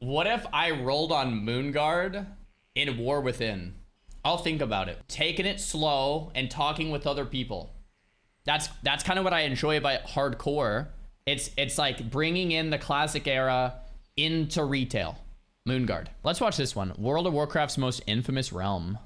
What if I rolled on Moonguard in War Within? I'll think about it. Taking it slow and talking with other people. That's kind of what I enjoy about hardcore. It's like bringing in the classic era into retail. Moonguard. Let's watch this one. World of Warcraft's most infamous realm.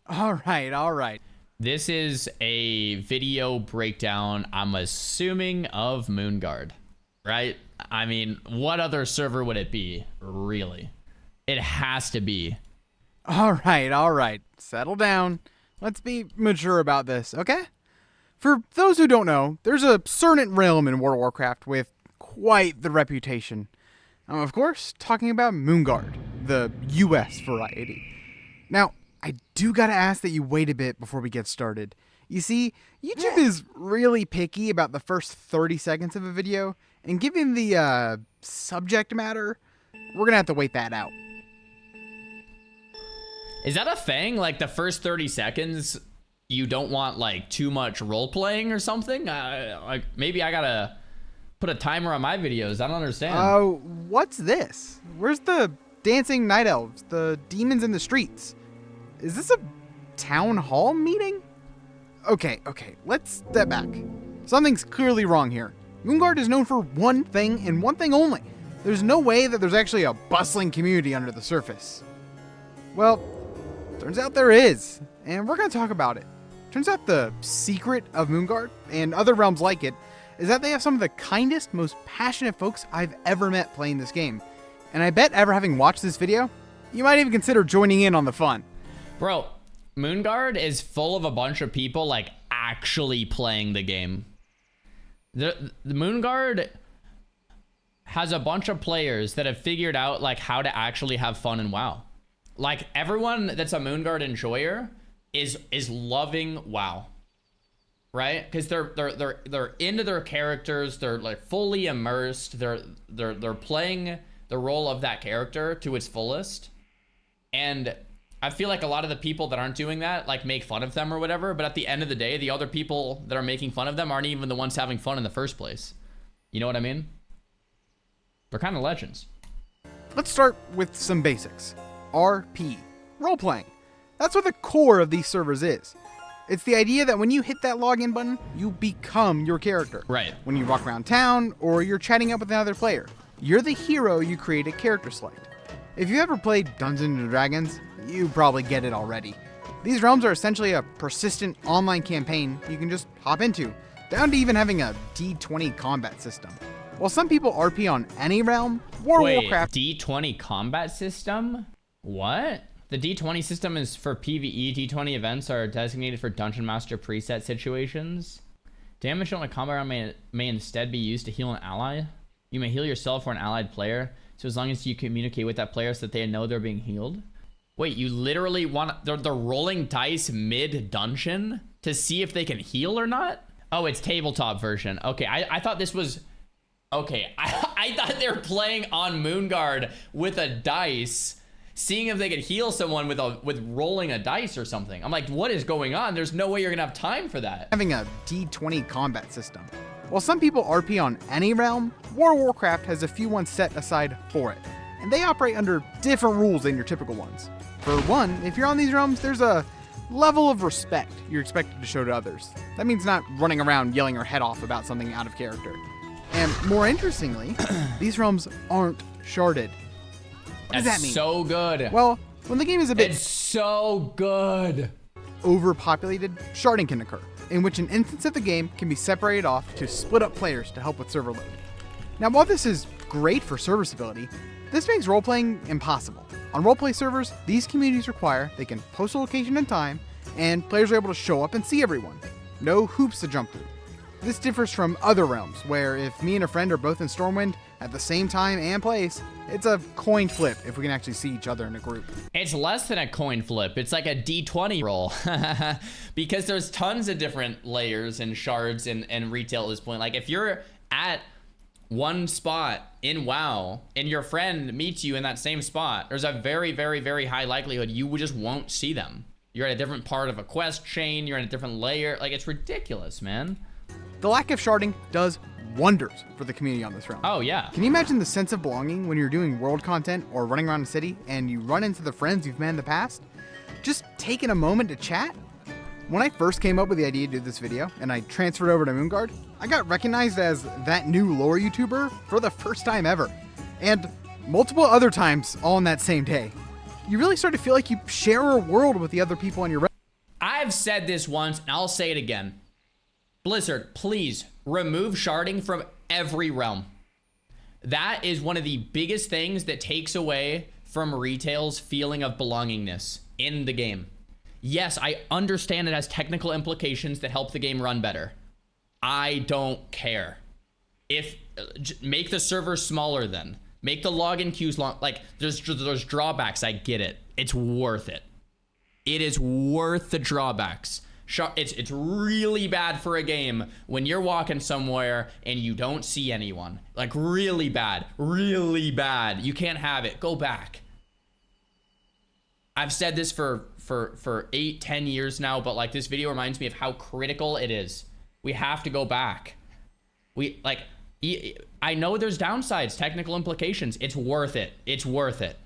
All right. This is a video breakdown, I'm assuming, of Moonguard, right? I mean, what other server would it be, really? It has to be. All right. Settle down. Let's be mature about this, okay? For those who don't know, there's a certain realm in World of Warcraft with quite the reputation. I'm, of course, talking about Moonguard, the US variety. Now, I do gotta ask that you wait a bit before we get started. You see, YouTube is really picky about the first 30 seconds of a video, and given the subject matter, we're gonna have to wait that out. Is that a thing? Like the first 30 seconds, you don't want like too much role playing or something? Like maybe I gotta put a timer on my videos. I don't understand. What's this? Where's the dancing night elves, the demons in the streets? Is this a town hall meeting? Okay, let's step back. Something's clearly wrong here. Moonguard is known for one thing and one thing only. There's no way that there's actually a bustling community under the surface. Well, turns out there is, and we're going to talk about it. Turns out the secret of Moonguard, and other realms like it, is that they have some of the kindest, most passionate folks I've ever met playing this game. And I bet after having watched this video, you might even consider joining in on the fun. Bro, Moonguard is full of a bunch of people like actually playing the game. The Moonguard has a bunch of players that have figured out like how to actually have fun in WoW. Like everyone that's a Moonguard enjoyer is loving WoW, right? Because they're into their characters. They're like fully immersed. They're playing the role of that character to its fullest. And I feel like a lot of the people that aren't doing that like make fun of them or whatever. But at the end of the day, the other people that are making fun of them aren't even the ones having fun in the first place. You know what I mean? They're kind of legends. Let's start with some basics. RP, role-playing. That's what the core of these servers is. It's the idea that when you hit that login button, you become your character. Right. When you walk around town or you're chatting up with another player, you're the hero you create a character select. If you ever played Dungeons & Dragons, you probably get it already. These realms are essentially a persistent online campaign you can just hop into, down to even having a D20 combat system. While some people RP on any realm, World of Warcraft... D20 combat system? What? The D20 system is for PvE. D20 events are designated for Dungeon Master preset situations. Damage on a combat round may instead be used to heal an ally. You may heal yourself or an allied player, so as long as you communicate with that player so that they know they're being healed. Wait, you literally want... They're rolling dice mid-dungeon to see if they can heal or not? Oh, it's tabletop version. Okay, I thought this was... Okay, I thought they were playing on Moonguard with a dice, seeing if they could heal someone with rolling a dice or something. I'm like, what is going on? There's no way you're gonna have time for that. Having a D20 combat system. While some people RP on any realm, World of Warcraft has a few ones set aside for it, and they operate under different rules than your typical ones. For one, if you're on these realms, there's a level of respect you're expected to show to others. That means not running around yelling your head off about something out of character. And more interestingly, these realms aren't sharded. What does that mean? So good. Well, when the game is a bit... It's so good. ...overpopulated, sharding can occur, in which an instance of the game can be separated off to split up players to help with server load. Now, while this is great for server stability, this makes role-playing impossible. On roleplay servers, these communities require they can post a location and time, and players are able to show up and see everyone. No hoops to jump through. This differs from other realms, where if me and a friend are both in Stormwind at the same time and place, it's a coin flip if we can actually see each other in a group. It's less than a coin flip. It's like a D20 roll. Because there's tons of different layers and shards and retail at this point. Like if you're at one spot in WoW and your friend meets you in that same spot, there's a very, very, very high likelihood you just won't see them. You're at a different part of a quest chain. You're in a different layer. Like, it's ridiculous, man. The lack of sharding does wonders for the community on this realm. Oh, yeah. Can you imagine the sense of belonging when you're doing world content or running around a city and you run into the friends you've met in the past? Just taking a moment to chat? When I first came up with the idea to do this video and I transferred over to Moonguard, I got recognized as that new lore YouTuber for the first time ever. And multiple other times all in that same day. You really start to feel like you share a world with the other people in your realm. I've said this once and I'll say it again. Blizzard, please remove sharding from every realm. That is one of the biggest things that takes away from retail's feeling of belongingness in the game. Yes, I understand it has technical implications that help the game run better. I don't care. Make the server smaller then. Make the login queues long. Like, there's drawbacks. I get it. It's worth it. It is worth the drawbacks. It's really bad for a game when you're walking somewhere and you don't see anyone. Like, really bad. Really bad. You can't have it. Go back. I've said this for 8-10 years now, but like, this video reminds me of how critical it is. We have to go back. I know there's downsides, technical implications. It's worth it. It's worth it.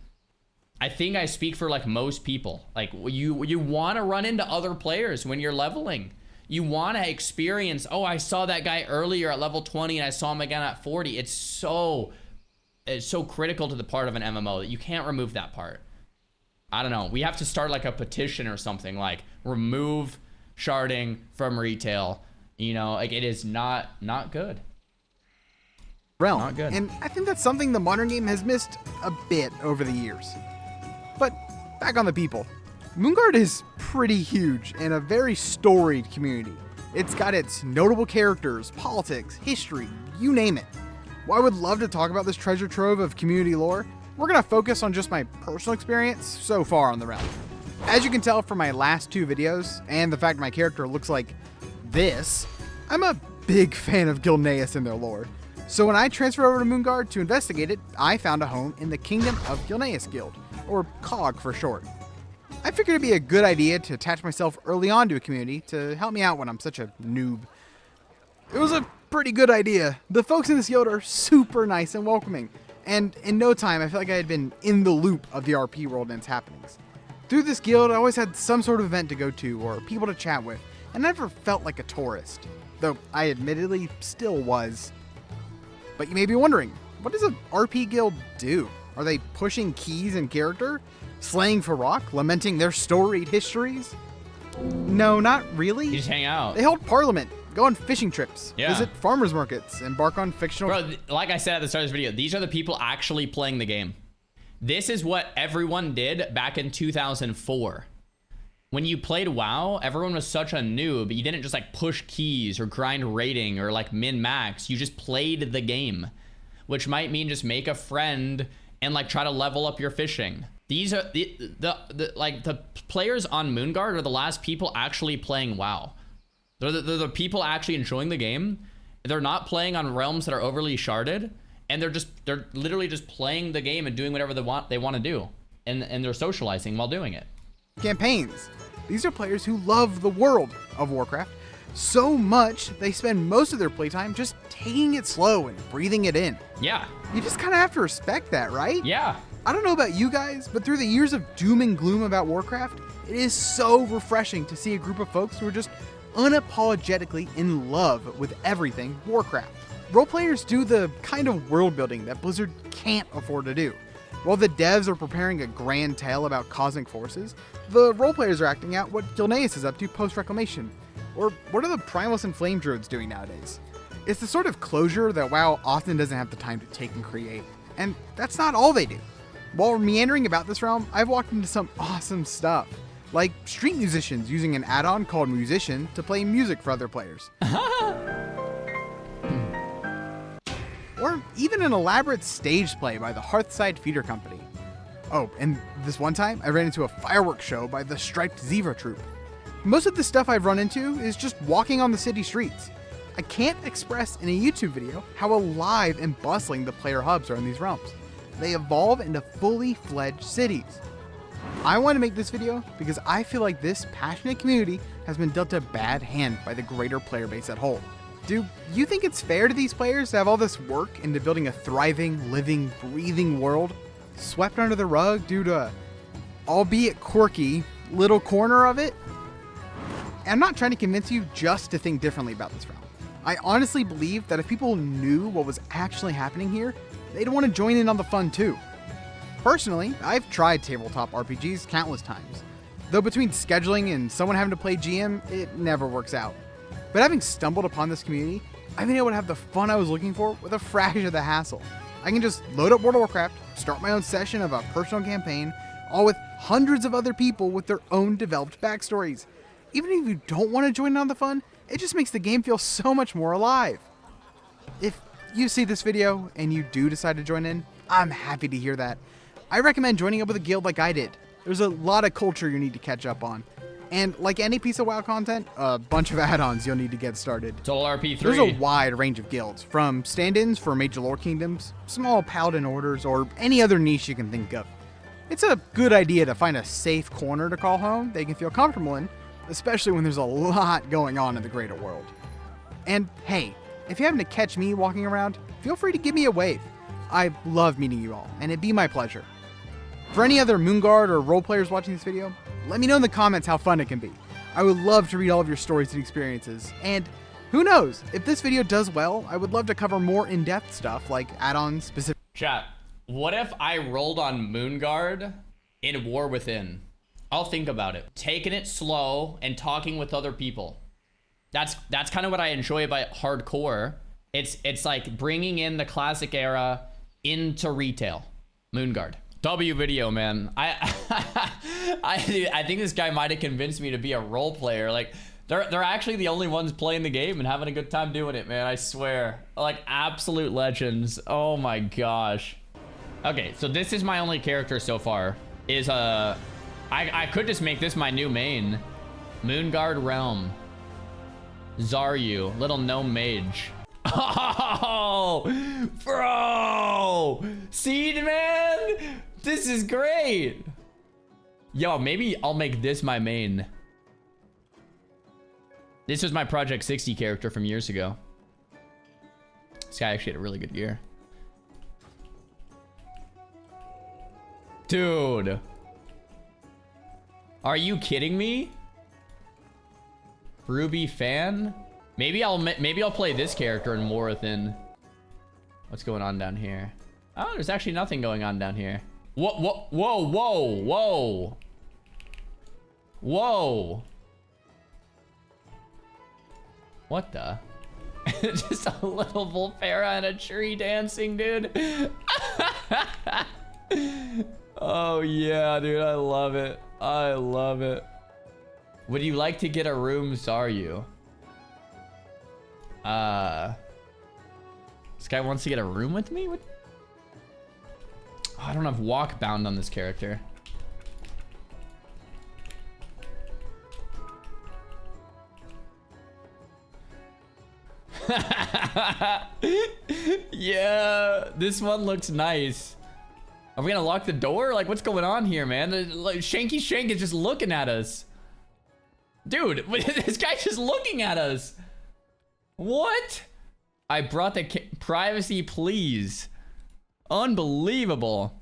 I think I speak for like most people. Like, you want to run into other players when you're leveling. You want to experience, oh, I saw that guy earlier at level 20 and I saw him again at 40. It's so critical to the part of an MMO that you can't remove that part. I don't know. We have to start like a petition or something, like remove sharding from retail. You know, like, it is not good. Realm. Not good. And I think that's something the modern game has missed a bit over the years. But back on the people. Moonguard is pretty huge and a very storied community. It's got its notable characters, politics, history, you name it. While I would love to talk about this treasure trove of community lore, we're going to focus on just my personal experience so far on the realm. As you can tell from my last two videos, and the fact my character looks like this, I'm a big fan of Gilneas and their lore. So when I transferred over to Moonguard to investigate it, I found a home in the Kingdom of Gilneas Guild, or COG for short. I figured it'd be a good idea to attach myself early on to a community to help me out when I'm such a noob. It was a pretty good idea. The folks in this guild are super nice and welcoming, and in no time I felt like I had been in the loop of the RP world and its happenings. Through this guild, I always had some sort of event to go to or people to chat with, and I never felt like a tourist, though I admittedly still was. But you may be wondering, what does an RP guild do? Are they pushing keys and character? Slaying for rock? Lamenting their storied histories? No, not really. You just hang out. They hold parliament, go on fishing trips, Yeah. visit farmers markets, embark on fictional... Bro, like I said at the start of this video, these are the people actually playing the game. This is what everyone did back in 2004. When you played WoW, everyone was such a noob. You didn't just like push keys or grind rating or like min-max. You just played the game, which might mean just make a friend and like try to level up your fishing. These are the players on Moonguard are the last people actually playing WoW. They're the people actually enjoying the game. They're not playing on realms that are overly sharded, and they're literally just playing the game and doing whatever they want to do, and they're socializing while doing it. Campaigns. These are players who love the world of Warcraft so much they spend most of their playtime just taking it slow and breathing it in. Yeah. You just kind of have to respect that, right? Yeah. I don't know about you guys, but through the years of doom and gloom about Warcraft, it is so refreshing to see a group of folks who are just unapologetically in love with everything Warcraft. Roleplayers do the kind of world building that Blizzard can't afford to do. While the devs are preparing a grand tale about cosmic forces, the roleplayers are acting out what Gilneas is up to post-Reclamation. Or what are the Primalist and Flame Druids doing nowadays? It's the sort of closure that WoW often doesn't have the time to take and create. And that's not all they do. While meandering about this realm, I've walked into some awesome stuff. Like street musicians using an add-on called Musician to play music for other players. Or even an elaborate stage play by the Hearthside Theater Company. Oh, and this one time, I ran into a fireworks show by the Striped Zebra Troupe. Most of the stuff I've run into is just walking on the city streets. I can't express in a YouTube video how alive and bustling the player hubs are in these realms. They evolve into fully fledged cities. I want to make this video because I feel like this passionate community has been dealt a bad hand by the greater player base at whole. Do you think it's fair to these players to have all this work into building a thriving, living, breathing world swept under the rug due to, albeit quirky, little corner of it? I'm not trying to convince you just to think differently about this realm. I honestly believe that if people knew what was actually happening here, they'd want to join in on the fun too. Personally, I've tried tabletop RPGs countless times, though between scheduling and someone having to play GM, it never works out. But having stumbled upon this community, I've been able to have the fun I was looking for with a fraction of the hassle. I can just load up World of Warcraft, start my own session of a personal campaign, all with hundreds of other people with their own developed backstories. Even if you don't want to join in on the fun, it just makes the game feel so much more alive. If you see this video and you do decide to join in, I'm happy to hear that. I recommend joining up with a guild like I did. There's a lot of culture you need to catch up on. And like any piece of WoW content, a bunch of add-ons you'll need to get started. Total RP3. There's a wide range of guilds, from stand-ins for major lore kingdoms, small paladin orders, or any other niche you can think of. It's a good idea to find a safe corner to call home that you can feel comfortable in, especially when there's a lot going on in the greater world. And hey, if you happen to catch me walking around, feel free to give me a wave. I love meeting you all, and it'd be my pleasure. For any other Moonguard or role players watching this video, let me know in the comments how fun it can be. I would love to read all of your stories and experiences. And who knows, if this video does well, I would love to cover more in-depth stuff like add-ons, specific. Chat, what if I rolled on Moonguard in War Within? I'll think about it. Taking it slow and talking with other people. That's kind of what I enjoy about hardcore. It's like bringing in the classic era into retail. Moonguard. W video, man. I think this guy might have convinced me to be a role player. Like, they're actually the only ones playing the game and having a good time doing it, man. I swear. Like, absolute legends. Oh my gosh. Okay, so this is my only character so far. I could just make this my new main. Moonguard Realm. Xaryu, little gnome mage. Oh, bro! Seed man! This is great! Yo, maybe I'll make this my main. This was my Project 60 character from years ago. This guy actually had a really good year. Dude. Are you kidding me? Ruby fan? Maybe I'll play this character in War Within. What's going on down here? Oh, there's actually nothing going on down here. Whoa, whoa, whoa, whoa. Whoa. What the? Just a little Volpera and a tree dancing, dude. Oh yeah, dude, I love it. I love it. Would you like to get a room, Xaryu? This guy wants to get a room with me? What? Oh, I don't have walk bound on this character. Yeah, this one looks nice. Are we gonna lock the door? Like, what's going on here, man? Like, Shanky Shank is just looking at us. Dude, this guy's just looking at us. What? I brought the privacy, please. Unbelievable.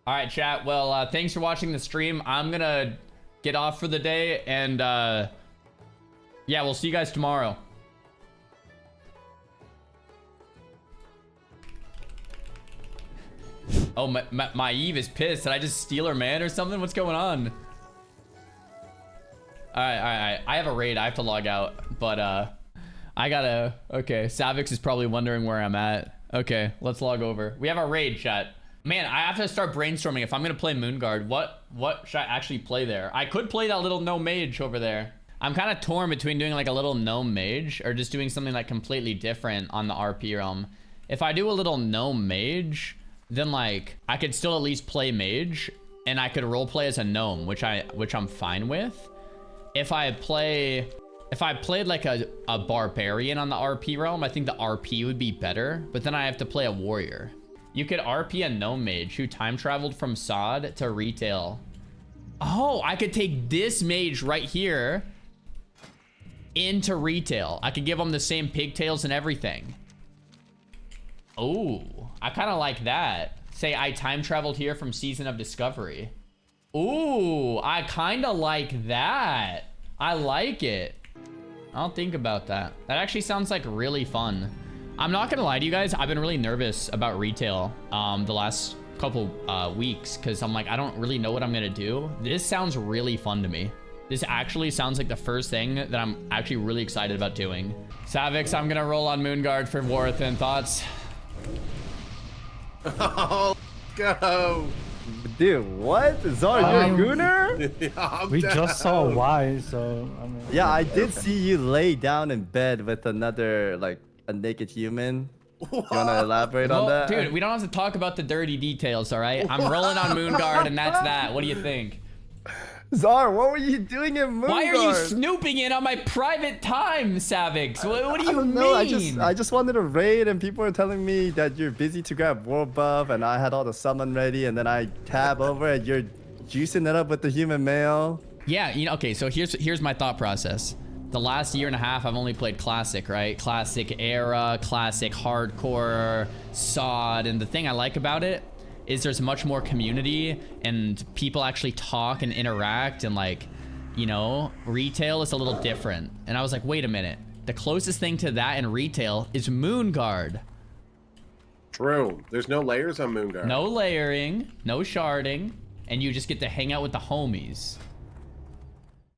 All right, chat. Well, thanks for watching the stream. I'm gonna get off for the day, and yeah, we'll see you guys tomorrow. Oh, my Eve is pissed. Did I just steal her man or something? What's going on? All right. I have a raid. I have to log out, but I gotta. Okay, Savix is probably wondering where I'm at. Okay, let's log over. We have our raid, chat. Man, I have to start brainstorming if I'm gonna play Moonguard. What should I actually play there? I could play that little gnome mage over there. I'm kind of torn between doing like a little gnome mage or just doing something like completely different on the RP realm. If I do a little gnome mage, then like I could still at least play mage and I could roleplay as a gnome, which I'm fine with. If I played like a barbarian on the RP realm, I think the RP would be better, but then I have to play a warrior. You could RP a gnome mage who time traveled from Sod to retail. Oh, I could take this mage right here into retail. I could give them the same pigtails and everything. Oh, I kind of like that. Say I time traveled here from Season of Discovery. Ooh, I kind of like that. I like it. I'll think about that. That actually sounds like really fun. I'm not gonna lie to you guys. I've been really nervous about retail the last couple weeks because I'm like, I don't really know what I'm gonna do. This sounds really fun to me. This actually sounds like the first thing that I'm actually really excited about doing. Savix, I'm gonna roll on Moonguard for Worth and thoughts. Oh, go. Dude, what? Xaryu, you're a gooner? We just saw why, so I mean. Yeah, I did see you lay down in bed with another, like, a naked human. You wanna elaborate on that? Dude, we don't have to talk about the dirty details, all right? I'm rolling on Moonguard, and that's that. What do you think? Zar, what were you doing in Moonguard? Why are you snooping in on my private time, Savix? What do you mean? No, I just wanted to raid, and people were telling me that you're busy to grab world buff, and I had all the summon ready, and then I tab over, and you're juicing it up with the human male. Yeah, you know, okay, so here's my thought process. The last year and a half, I've only played Classic, right? Classic Era, Classic Hardcore, SOD, and the thing I like about it is there's much more community and people actually talk and interact, and like, you know, retail is a little different. And I was like, wait a minute. The closest thing to that in retail is Moonguard. True. There's no layers on Moonguard. No layering, no sharding, and you just get to hang out with the homies.